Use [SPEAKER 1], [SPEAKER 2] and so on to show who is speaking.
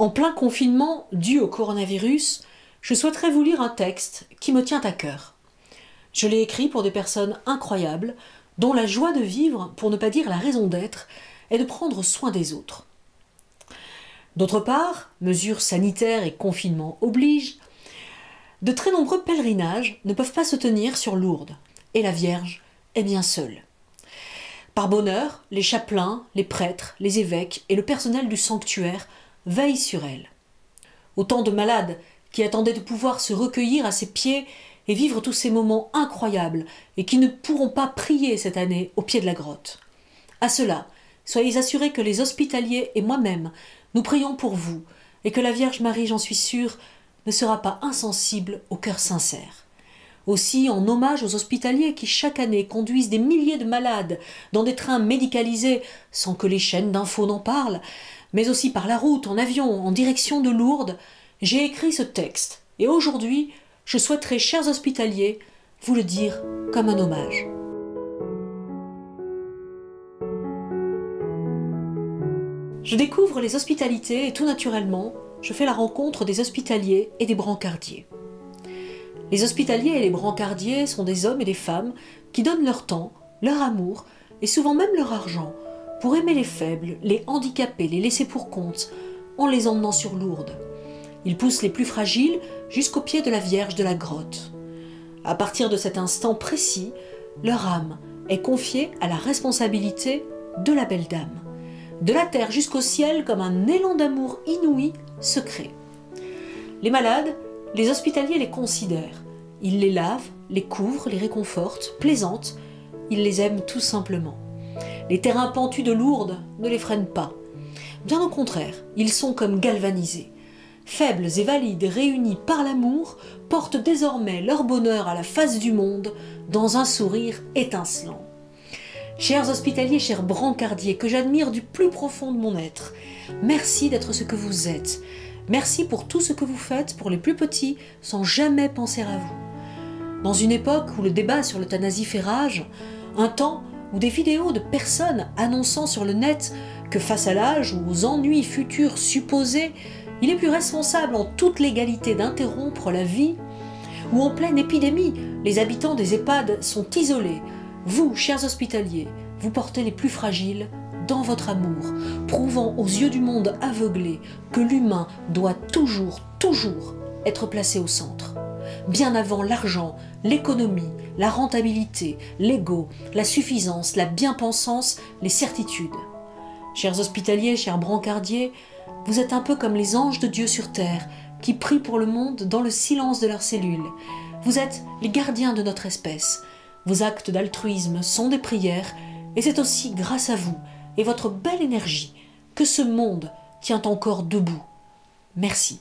[SPEAKER 1] En plein confinement dû au coronavirus, je souhaiterais vous lire un texte qui me tient à cœur. Je l'ai écrit pour des personnes incroyables, dont la joie de vivre, pour ne pas dire la raison d'être, est de prendre soin des autres. D'autre part, mesures sanitaires et confinement obligent, de très nombreux pèlerinages ne peuvent pas se tenir sur Lourdes, et la Vierge est bien seule. Par bonheur, les chapelains, les prêtres, les évêques et le personnel du sanctuaire veillent sur elle. Autant de malades qui attendaient de pouvoir se recueillir à ses pieds et vivre tous ces moments incroyables et qui ne pourront pas prier cette année au pied de la grotte. À cela, soyez assurés que les hospitaliers et moi-même, nous prions pour vous et que la Vierge Marie, j'en suis sûre, ne sera pas insensible au cœur sincère. Aussi, en hommage aux hospitaliers qui chaque année conduisent des milliers de malades dans des trains médicalisés sans que les chaînes d'infos n'en parlent, mais aussi par la route, en avion, en direction de Lourdes, j'ai écrit ce texte. Et aujourd'hui, je souhaiterais, chers hospitaliers, vous le dire comme un hommage. Je découvre les hospitalités et tout naturellement, je fais la rencontre des hospitaliers et des brancardiers. Les hospitaliers et les brancardiers sont des hommes et des femmes qui donnent leur temps, leur amour et souvent même leur argent pour aimer les faibles, les handicapés, les laissés pour compte, en les emmenant sur Lourdes. Ils poussent les plus fragiles jusqu'au pied de la Vierge de la grotte. À partir de cet instant précis, leur âme est confiée à la responsabilité de la belle dame. De la terre jusqu'au ciel, comme un élan d'amour inouï se crée. Les malades, les hospitaliers les considèrent. Ils les lavent, les couvrent, les réconfortent, plaisantent. Ils les aiment tout simplement. Les terrains pentus de Lourdes ne les freinent pas. Bien au contraire, ils sont comme galvanisés. Faibles et valides, réunis par l'amour, portent désormais leur bonheur à la face du monde dans un sourire étincelant. Chers hospitaliers, chers brancardiers, que j'admire du plus profond de mon être, merci d'être ce que vous êtes. Merci pour tout ce que vous faites pour les plus petits sans jamais penser à vous. Dans une époque où le débat sur l'euthanasie fait rage, un temps où des vidéos de personnes annonçant sur le net que face à l'âge ou aux ennuis futurs supposés, il est plus responsable en toute légalité d'interrompre la vie, où en pleine épidémie, les habitants des EHPAD sont isolés, vous, chers hospitaliers, vous portez les plus fragiles dans votre amour, prouvant aux yeux du monde aveuglé que l'humain doit toujours être placé au centre. Bien avant l'argent, l'économie, la rentabilité, l'ego, la suffisance, la bien-pensance, les certitudes. Chers hospitaliers, chers brancardiers, vous êtes un peu comme les anges de Dieu sur terre, qui prient pour le monde dans le silence de leurs cellules. Vous êtes les gardiens de notre espèce. Vos actes d'altruisme sont des prières, et c'est aussi grâce à vous et votre belle énergie que ce monde tient encore debout. Merci.